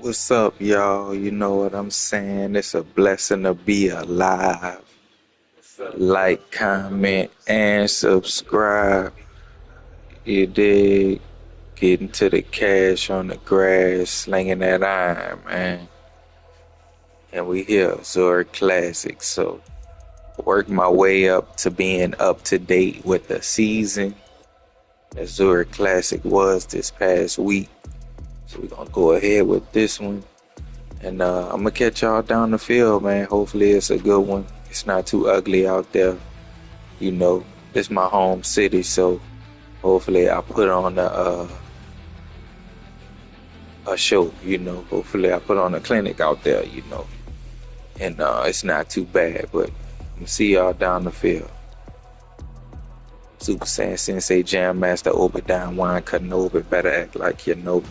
What's up, y'all? You know what I'm saying? It's a blessing to be alive. Like, comment, and subscribe. You dig? Getting to the cash on the grass, slinging that iron, man. And we here, Zurich Classic. So, work my way up to being up to date with the season. The Zurich Classic was this past week. So, we're gonna go ahead with this one. And I'm gonna catch y'all down the field, man. Hopefully it's a good one. It's not too ugly out there. You know, it's my home city, so hopefully I put on a show. Hopefully I put on a clinic out there. And it's not too bad. But I'm gonna see y'all down the field. Super Saiyan Sensei Jam Master Obadiah Wine cutting over. Better act like you know.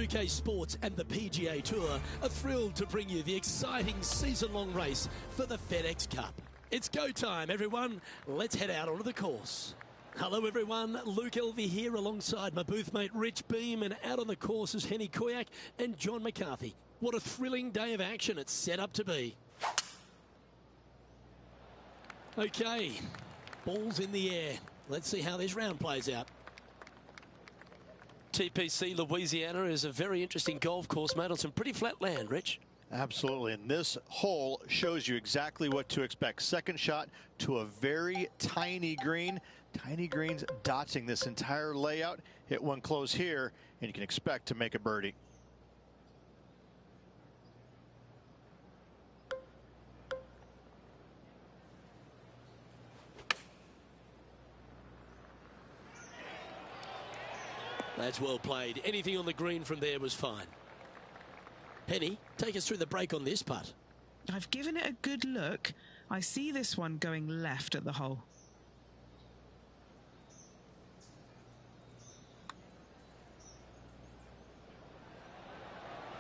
2K Sports and the PGA Tour are thrilled to bring you the exciting season-long race for the FedEx Cup. It's go time, everyone. Let's head out onto the course. Hello, everyone. Luke Elvey here alongside my booth mate Rich Beam, and out on the course is Henny Koyak and John McCarthy. What a thrilling day of action it's set up to be. Okay, balls in the air. Let's see how this round plays out. TPC Louisiana is a very interesting golf course made on some pretty flat land, Rich. Absolutely, and this hole shows you exactly what to expect. Second shot to a very tiny green. Tiny greens dotting this entire layout. Hit one close here, and you can expect to make a birdie. That's well played. Anything on the green from there was fine. Henny, take us through the break on this putt. I've given it a good look. I see this one going left at the hole.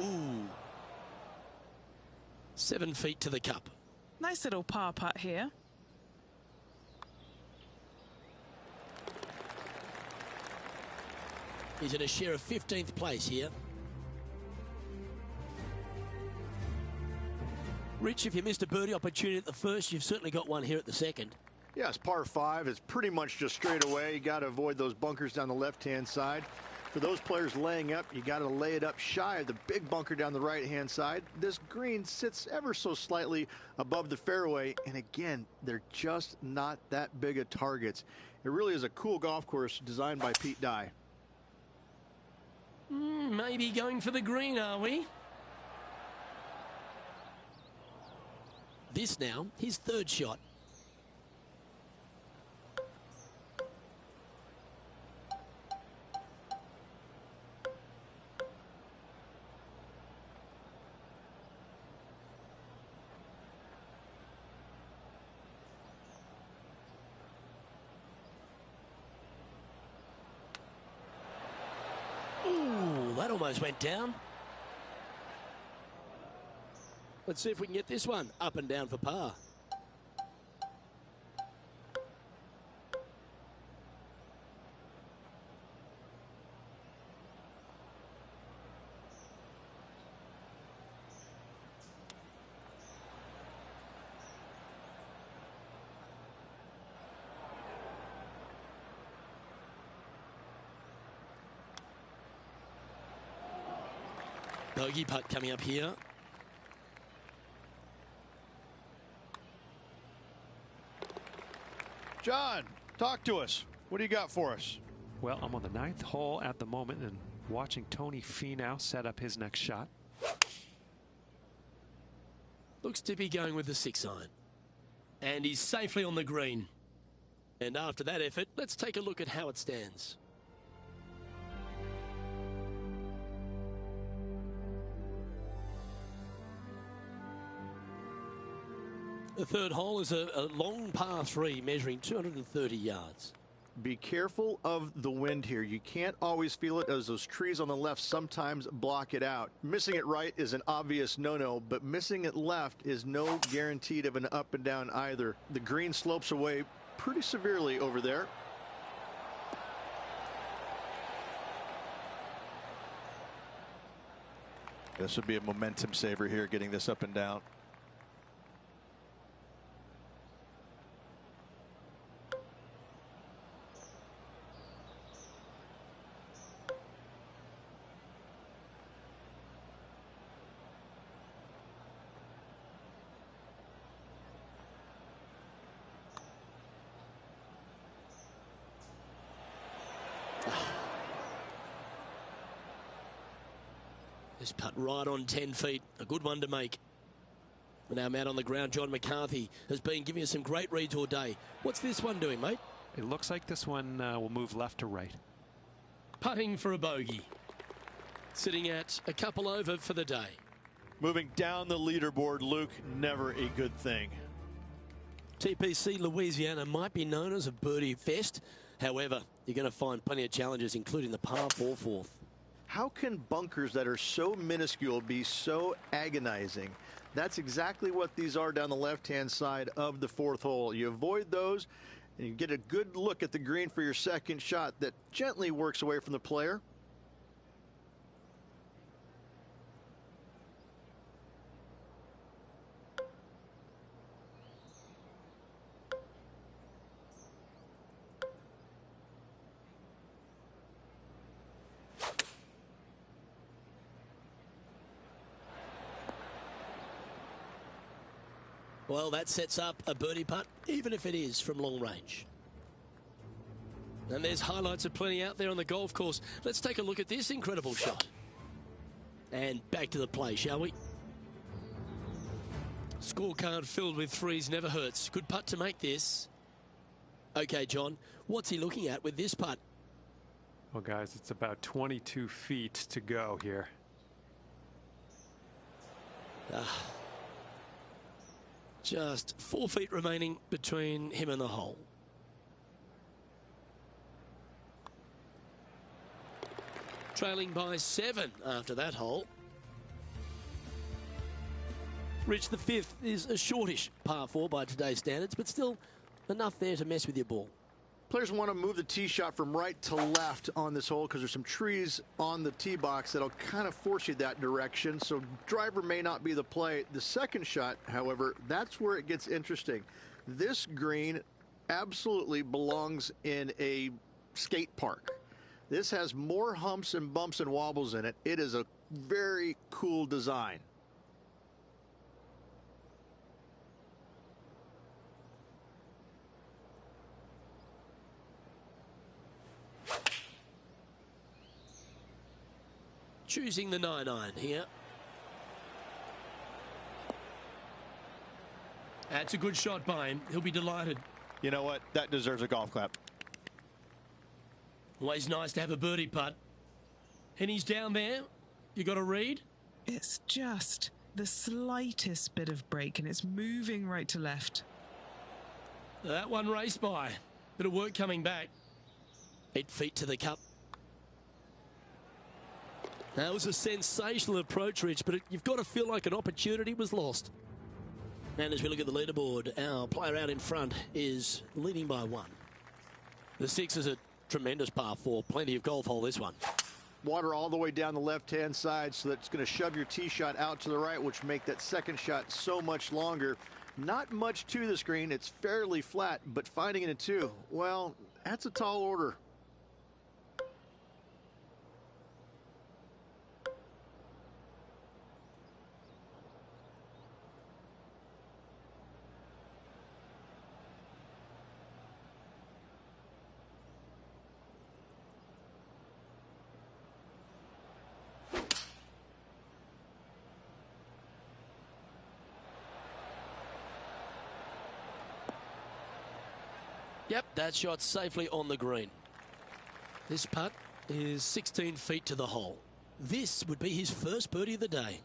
Ooh. 7 feet to the cup. Nice little par putt here. He's in a share of 15th place here. Rich, if you missed a birdie opportunity at the first, you've certainly got one here at the second. Yes, par 5 is pretty much just straight away. You got to avoid those bunkers down the left-hand side. For those players laying up, you got to lay it up shy of the big bunker down the right-hand side. This green sits ever so slightly above the fairway, and again, they're just not that big of targets. It really is a cool golf course designed by Pete Dye. Maybe going for the green, are we? This now, his third shot. Ooh, that almost went down. Let's see if we can get this one up and down for par. Bogey putt coming up here. John, talk to us. What do you got for us? Well, I'm on the 9th hole at the moment and watching Tony Finau set up his next shot. Looks to be going with the 6-iron. And he's safely on the green. And after that effort, let's take a look at how it stands. The third hole is a long par 3 measuring 230 yards. Be careful of the wind here. You can't always feel it, as those trees on the left sometimes block it out. Missing it right is an obvious no-no, but missing it left is no guaranteed of an up and down either. The green slopes away pretty severely over there. This would be a momentum saver here, getting this up and down. This putt right on 10 feet. A good one to make. And our man on the ground, John McCarthy, has been giving us some great reads all day. What's this one doing, mate? It looks like this one will move left to right. Putting for a bogey. Sitting at a couple over for the day. Moving down the leaderboard, Luke, never a good thing. TPC Louisiana might be known as a birdie fest. However, you're going to find plenty of challenges, including the par 4 fourth. How can bunkers that are so minuscule be so agonizing? That's exactly what these are down the left-hand side of the fourth hole. You avoid those, and you get a good look at the green for your second shot that gently works away from the player. Well, that sets up a birdie putt, even if it is from long range. And there's highlights aplenty out there on the golf course. Let's take a look at this incredible shot. And back to the play, shall we? Scorecard filled with threes never hurts. Good putt to make this. Okay, John, what's he looking at with this putt? Well, guys, it's about 22 feet to go here. Just 4 feet remaining between him and the hole. Trailing by 7 after that hole. Rich, the fifth is a shortish par 4 by today's standards, but still enough there to mess with your ball. Players want to move the tee shot from right to left on this hole because there's some trees on the tee box that'll kind of force you that direction. So driver may not be the play. The second shot, however, that's where it gets interesting. This green absolutely belongs in a skate park. This has more humps and bumps and wobbles in it. It is a very cool design. Choosing the 9-iron here. That's a good shot by him. He'll be delighted. You know what? That deserves a golf clap. Always nice to have a birdie putt. And he's down there. You got a read? It's just the slightest bit of break, and it's moving right to left. That one raced by. Bit of work coming back. 8 feet to the cup. That was a sensational approach, Rich, but you've got to feel like an opportunity was lost. And as we look at the leaderboard, our player out in front is leading by 1. The 6 is a tremendous par 4. Plenty of golf hole, this one. Water all the way down the left-hand side, so that's going to shove your tee shot out to the right, which make that second shot so much longer. Not much to the screen. It's fairly flat, but finding it in 2, well, that's a tall order. Yep, that shot safely on the green. This putt is 16 feet to the hole. This would be his first birdie of the day.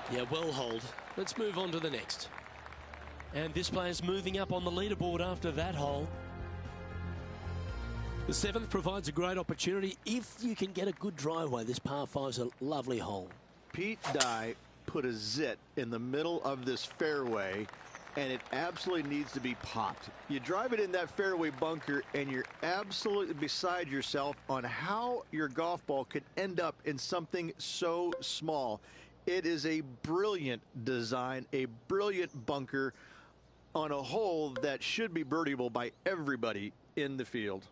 Yeah, well holed. Let's move on to the next. And this player's moving up on the leaderboard after that hole. The 7th provides a great opportunity if you can get a good driveway. This par 5 is a lovely hole. Pete Dye put a zit in the middle of this fairway, and it absolutely needs to be popped. You drive it in that fairway bunker, and you're absolutely beside yourself on how your golf ball could end up in something so small. It is a brilliant design, a brilliant bunker on a hole that should be birdieable by everybody in the field.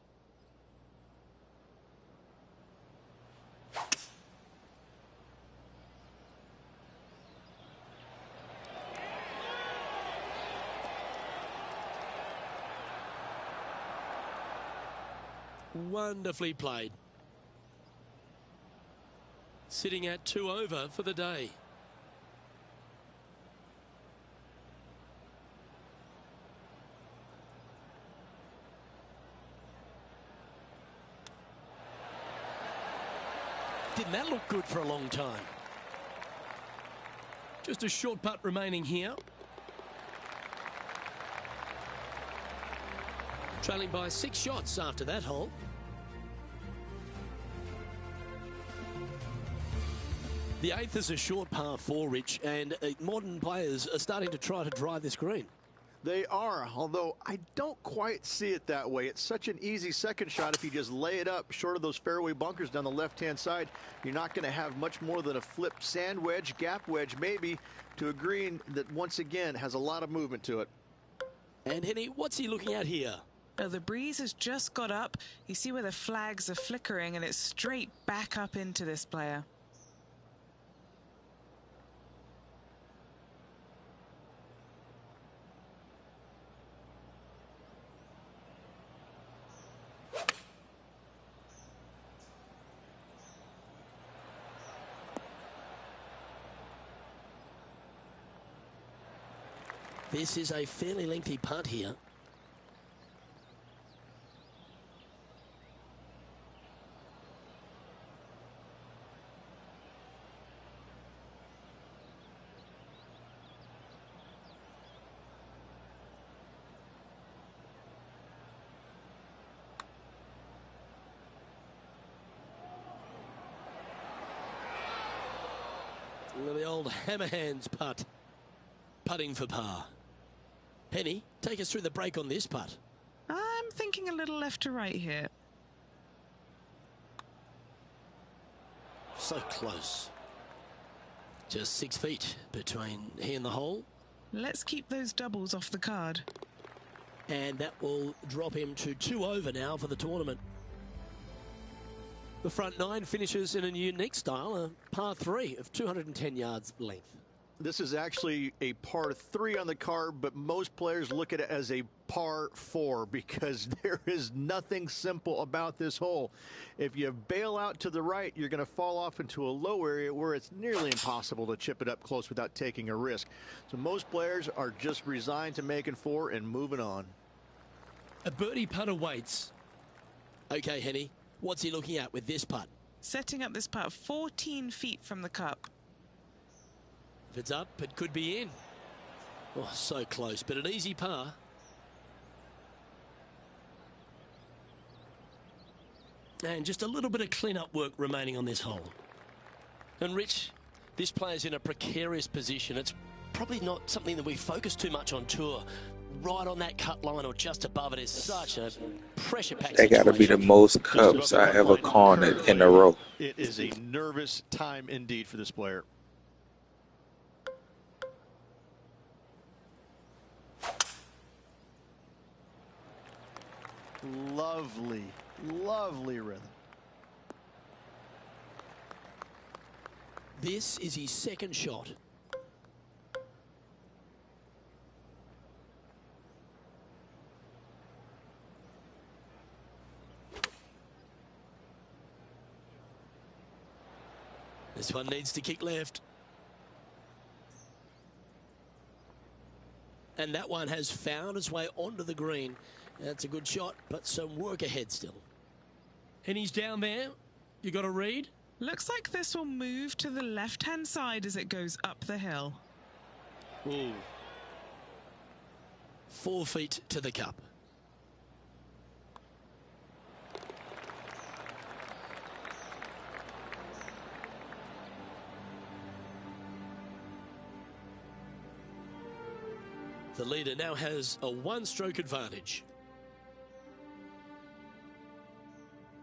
Wonderfully played. Sitting at 2 over for the day. Didn't that look good for a long time? Just a short putt remaining here. Trailing by 6 shots after that hole. The 8th is a short par 4, Rich, and modern players are starting to try to drive this green. They are, although I don't quite see it that way. It's such an easy second shot. If you just lay it up short of those fairway bunkers down the left-hand side, you're not going to have much more than a flipped sand wedge, gap wedge maybe, to a green that once again has a lot of movement to it. And Henny, what's he looking at here? Oh, the breeze has just got up. You see where the flags are flickering, and it's straight back up into this player. This is a fairly lengthy putt here. The old hammer hands putt. Putting for par. Penny, take us through the break on this putt. I'm thinking a little left to right here. So close. Just 6 feet between he and the hole. Let's keep those doubles off the card. And that will drop him to 2 over now for the tournament. The front 9 finishes in a unique style, a par 3 of 210 yards length. This is actually a par 3 on the card, but most players look at it as a par 4 because there is nothing simple about this hole. If you bail out to the right, you're going to fall off into a low area where it's nearly impossible to chip it up close without taking a risk. So most players are just resigned to making 4 and moving on. A birdie putt awaits. Okay, Henny, what's he looking at with this putt? Setting up this putt 14 feet from the cup. If it's up, it could be in. Oh, so close, but an easy par. And just a little bit of clean-up work remaining on this hole. And Rich, this player's in a precarious position. It's probably not something that we focus too much on tour. Right on that cut line or just above it is such a pressure-packed They got to be the most cups I ever cornered in a row. It is a nervous time indeed for this player. Lovely, lovely rhythm. This is his second shot. This one needs to kick left. And that one has found its way onto the green. That's a good shot, but some work ahead still. And he's down there. You got a read? Looks like this will move to the left-hand side as it goes up the hill. Ooh. 4 feet to the cup. The leader now has a 1-stroke advantage.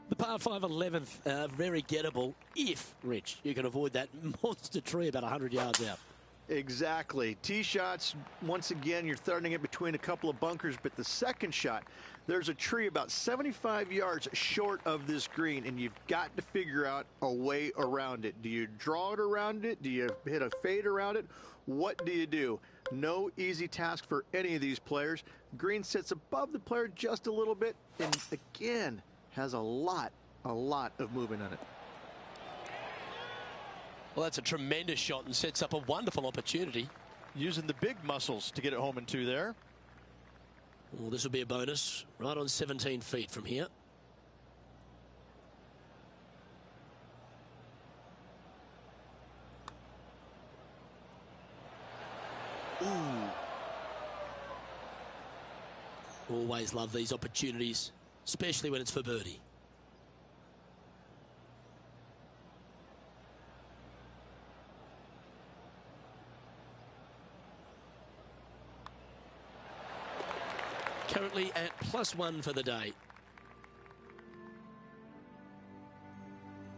The par 5 11th, very gettable if, Rich, you can avoid that monster tree about 100 yards out. Exactly. Tee shots, once again, you're throwing it between a couple of bunkers, but the second shot, there's a tree about 75 yards short of this green, and you've got to figure out a way around it. Do you draw it around it? Do you hit a fade around it? What do you do? No easy task for any of these players. Green sits above the player just a little bit, and again, has a lot of movement on it. Well, that's a tremendous shot and sets up a wonderful opportunity. Using the big muscles to get it home in 2 there. Well, this will be a bonus right on 17 feet from here. Always love these opportunities, especially when it's for birdie. Currently at +1 for the day.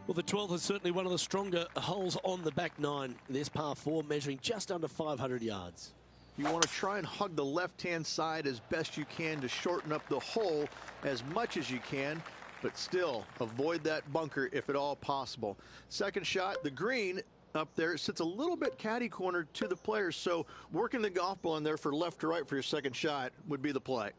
Well, the 12th is certainly one of the stronger holes on the back nine. This par 4 measuring just under 500 yards. You want to try and hug the left-hand side as best you can to shorten up the hole as much as you can, but still avoid that bunker if at all possible. Second shot, the green up there sits a little bit caddy corner to the players, so working the golf ball in there for left to right for your second shot would be the play.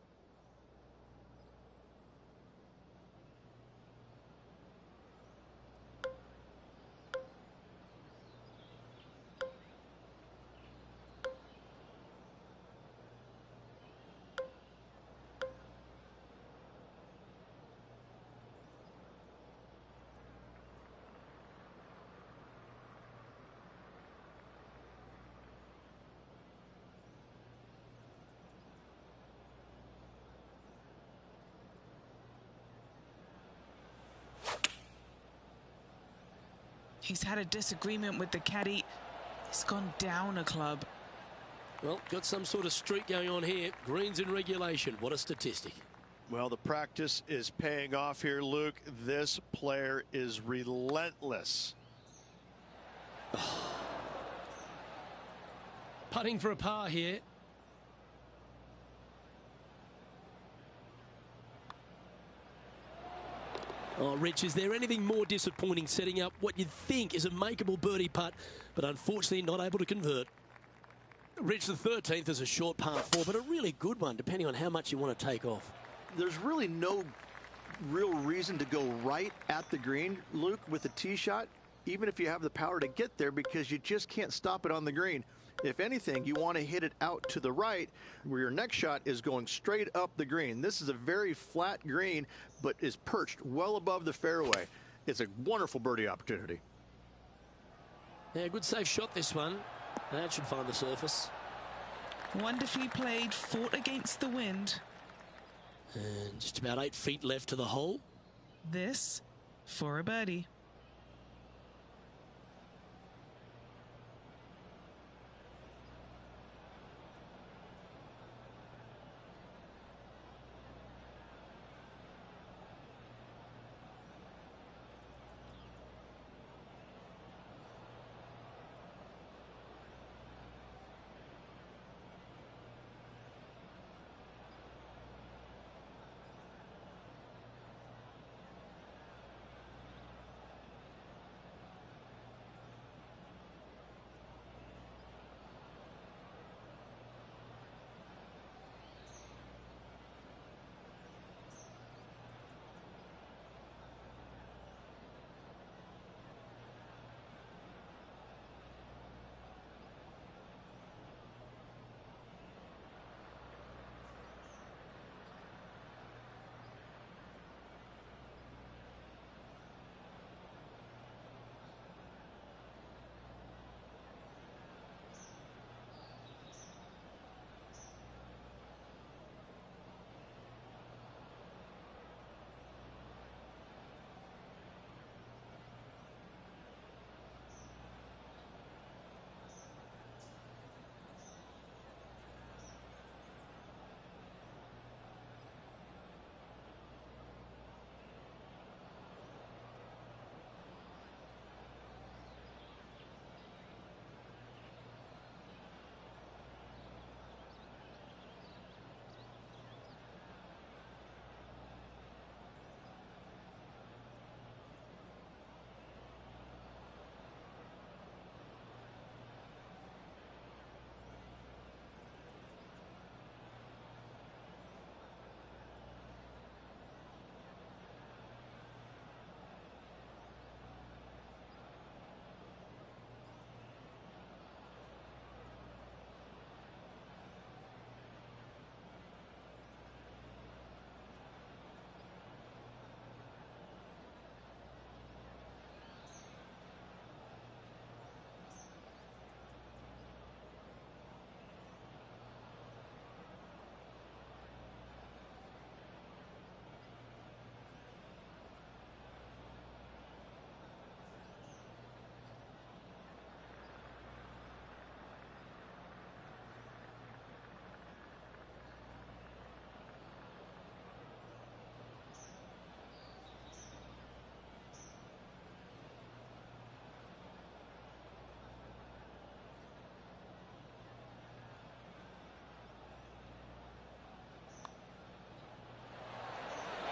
He's had a disagreement with the caddy. He's gone down a club. Well, got some sort of streak going on here. Greens in regulation. What a statistic. Well, the practice is paying off here, Luke. This player is relentless. Putting for a par here. Oh, Rich, is there anything more disappointing setting up what you'd think is a makeable birdie putt, but unfortunately not able to convert? Rich, the 13th is a short par 4, but a really good one, depending on how much you want to take off. There's really no real reason to go right at the green, Luke, with a tee shot, even if you have the power to get there, because you just can't stop it on the green. If anything, you want to hit it out to the right, where your next shot is going straight up the green. This is a very flat green, but is perched well above the fairway. It's a wonderful birdie opportunity. Yeah, good safe shot, this one. That should find the surface. Wonderfully played, fought against the wind. And just about 8 feet left to the hole. This for a birdie.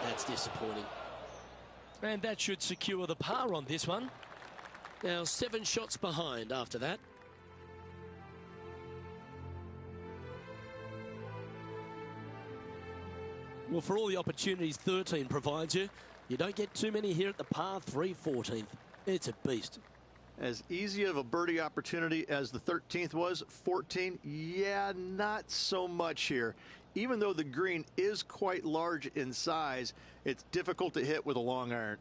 That's disappointing. And that should secure the par on this one. Now 7 shots behind after that. Well, for all the opportunities 13 provides you, you don't get too many here at the par 3 14th. It's a beast. As easy of a birdie opportunity as the 13th was, 14, yeah, not so much here. Even though the green is quite large in size, it's difficult to hit with a long iron.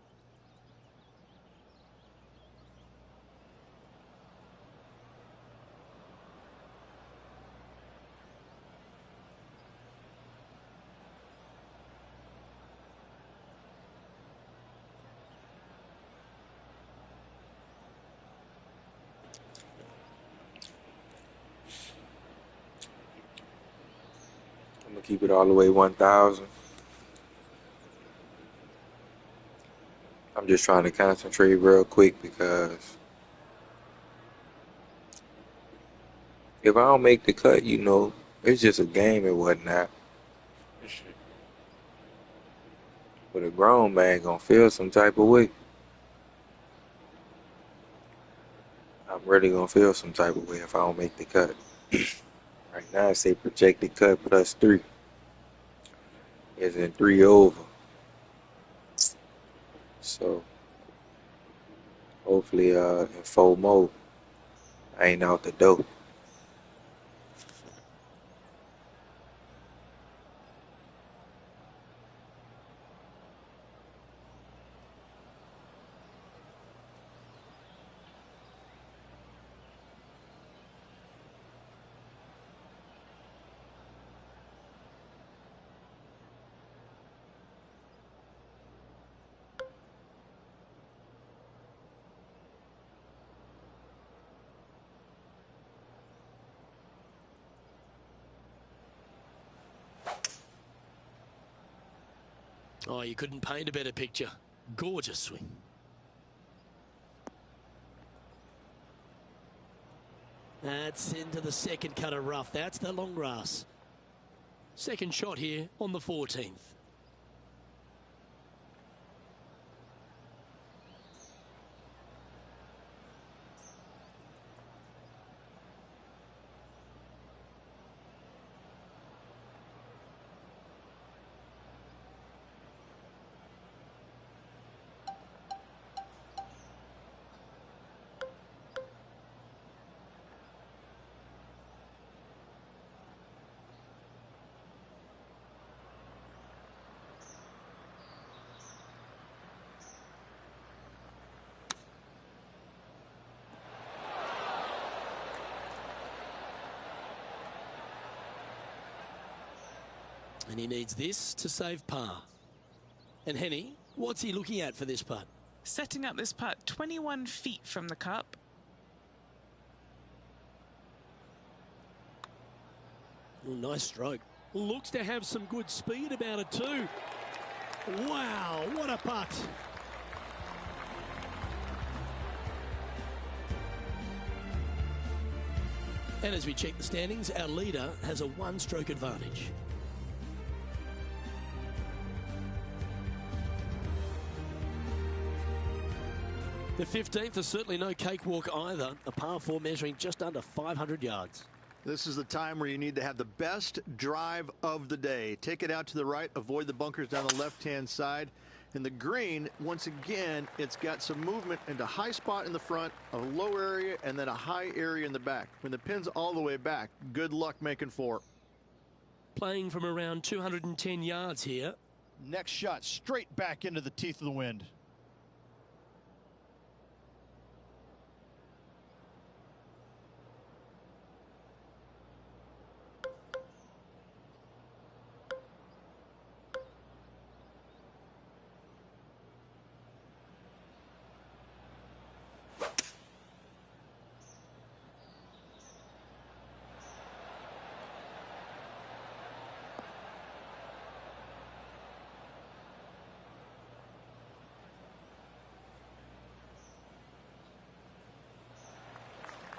I'm gonna keep it all the way 1,000. I'm just trying to concentrate real quick because if I don't make the cut, you know, it's just a game and whatnot. But a grown man gonna feel some type of way. I'm really gonna feel some type of way if I don't make the cut. Right now, I say projected cut +3. Is in 3 over. So hopefully in 4 more, I ain't out the door. Oh, you couldn't paint a better picture. Gorgeous swing. That's into the second cut of rough. That's the long grass. Second shot here on the 14th. And he needs this to save par. And Henny, what's he looking at for this putt? Setting up this putt 21 feet from the cup. Oh, nice stroke. Looks to have some good speed about it too. Wow, what a putt. And as we check the standings, our leader has a 1-stroke advantage. The 15th is certainly no cakewalk either. A par 4 measuring just under 500 yards. This is the time where you need to have the best drive of the day. Take it out to the right, avoid the bunkers down the left-hand side. And the green, once again, it's got some movement into high spot in the front, a low area, and then a high area in the back. When the pin's all the way back, good luck making 4. Playing from around 210 yards here. Next shot, straight back into the teeth of the wind.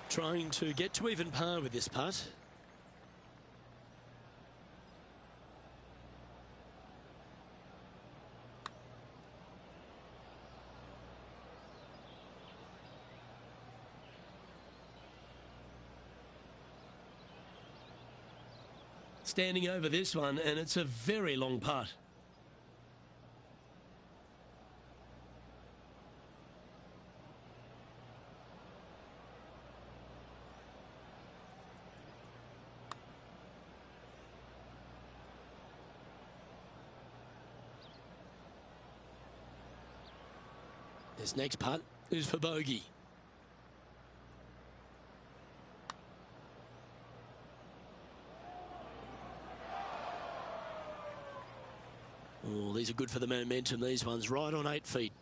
Trying to get to even par with this putt. Standing over this one, and it's a very long putt. This next putt is for bogey. Oh, these are good for the momentum, these ones, right on 8 feet.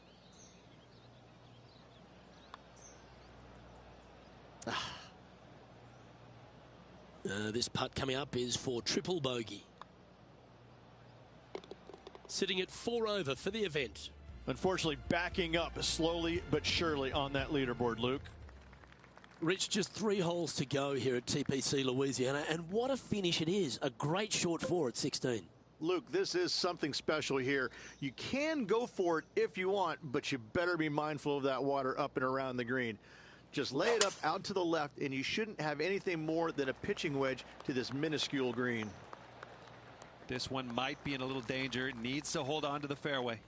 This putt coming up is for triple bogey. Sitting at 4 over for the event. Unfortunately, backing up slowly but surely on that leaderboard, Luke. Rich, just 3 holes to go here at TPC Louisiana, and what a finish it is. A great short 4 at 16. Luke, this is something special here. You can go for it if you want, but you better be mindful of that water up and around the green. Just lay it up out to the left, and you shouldn't have anything more than a pitching wedge to this minuscule green. This one might be in a little danger. Needs to hold on to the fairway.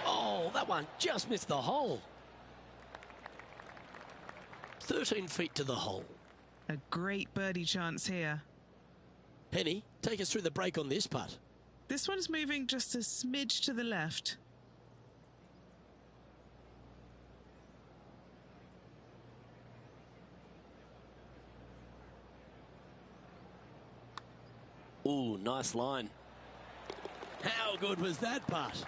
Oh, that one just missed the hole. 13 feet to the hole. A great birdie chance here. Penny, take us through the break on this putt. This one's moving just a smidge to the left. Ooh, nice line. How good was that putt?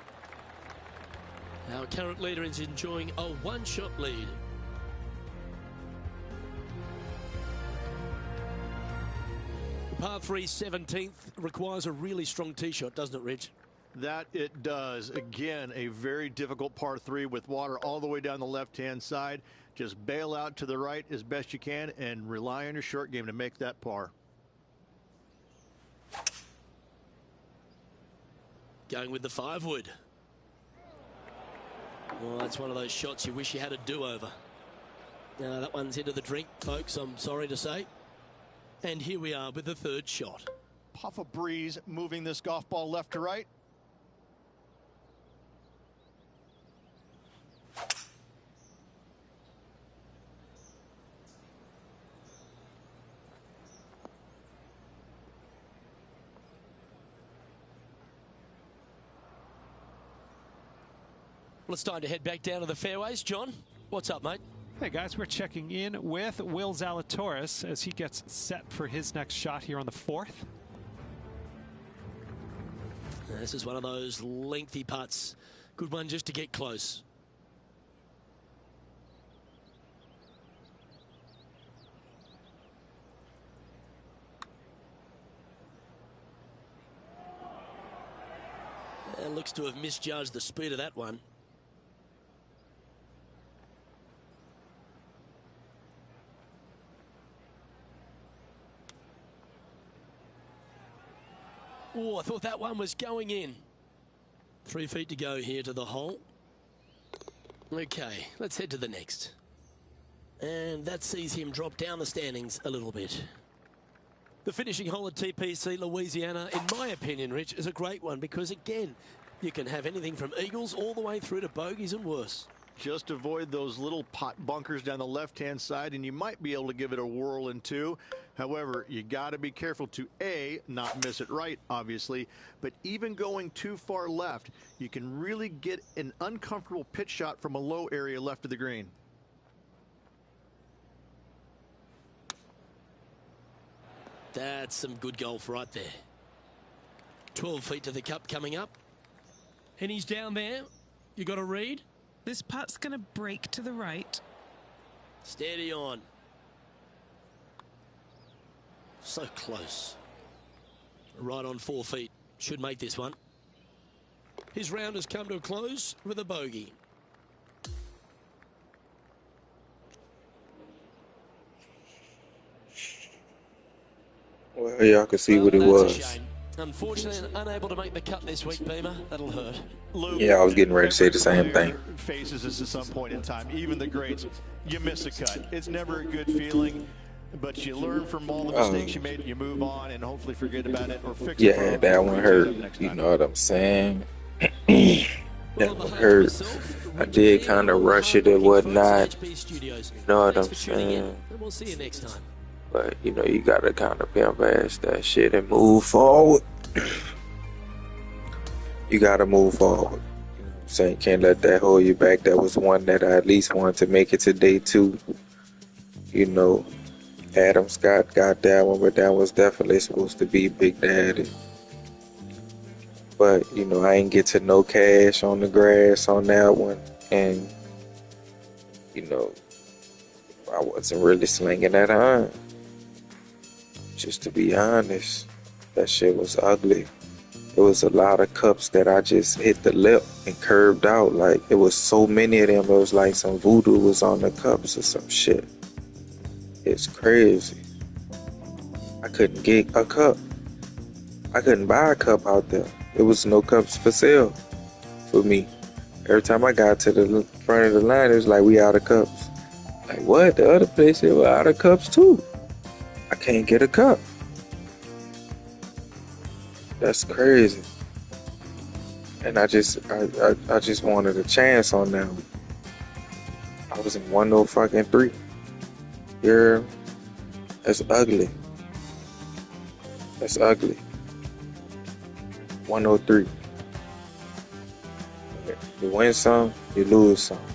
Our current leader is enjoying a 1-shot lead. Par 3 17th requires a really strong tee shot, doesn't it, Rich? That it does. Again, a very difficult par 3 with water all the way down the left-hand side. Just bail out to the right as best you can and rely on your short game to make that par. Going with the 5-wood. Well, that's one of those shots you wish you had a do-over. That one's into the drink, folks, I'm sorry to say. And here we are with the 3rd shot. Puff of breeze moving this golf ball left to right. Well, it's time to head back down to the fairways. John, what's up, mate? Hey guys, we're checking in with Will Zalatoris as he gets set for his next shot here on the 4th. This is one of those lengthy putts. Good one just to get close. And looks to have misjudged the speed of that one. Oh, I thought that one was going in. 3 feet to go here to the hole. Okay, let's head to the next. And that sees him drop down the standings a little bit. The finishing hole at TPC Louisiana, in my opinion, Rich, is a great one because, again, you can have anything from eagles all the way through to bogeys and worse. Just avoid those little pot bunkers down the left-hand side, and you might be able to give it a whirl in 2. However, you got to be careful to, A, not miss it right, obviously, but even going too far left, you can really get an uncomfortable pitch shot from a low area left of the green. That's some good golf right there. 12 feet to the cup coming up. And he's down there. You got a read? This putt's going to break to the right. Steady on. So close. Right on 4 feet. Should make this one. His round has come to a close with a bogey. Well, y'all can see what it That's a was. shame. Unfortunately, unable to make the cut this week, Beamer. That'll hurt. Luke, Yeah, I was getting ready to say the every same thing. player faces this at some point in time. Even the greats, you miss a cut. It's never a good feeling, but you learn from all the mistakes you made. You move on and hopefully forget about it or fix it. Yeah, that one hurt. You know what I'm saying? That one hurt. I did kind of rush it and whatnot. You know what I'm saying? We'll see you next time. But, you know, you got to kind of pimp ass that shit and move forward. You got to move forward. You know what I'm saying? Can't let that hold you back. That was one that I at least wanted to make it to day 2. You know, Adam Scott got that one, but that was definitely supposed to be Big Daddy. But, you know, I ain't get to no cash on the grass on that one. And, you know, I wasn't really slinging that iron. Just to be honest, that shit was ugly. There was a lot of cups that I just hit the lip and curved out. Like, it was so many of them. It was like some voodoo was on the cups or some shit. It's crazy. I couldn't get a cup. I couldn't buy a cup out there. There was no cups for sale for me. Every time I got to the front of the line, it was like, we out of cups. Like, what? The other place, they were out of cups too. I can't get a cup. That's crazy. And I just wanted a chance on them. I was in 103. Yeah, that's ugly. That's ugly. 103. You win some, you lose some. You know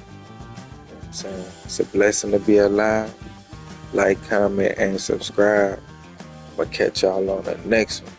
what I'm saying? It's a blessing to be alive. Like, comment, and subscribe. I'll catch y'all on the next one.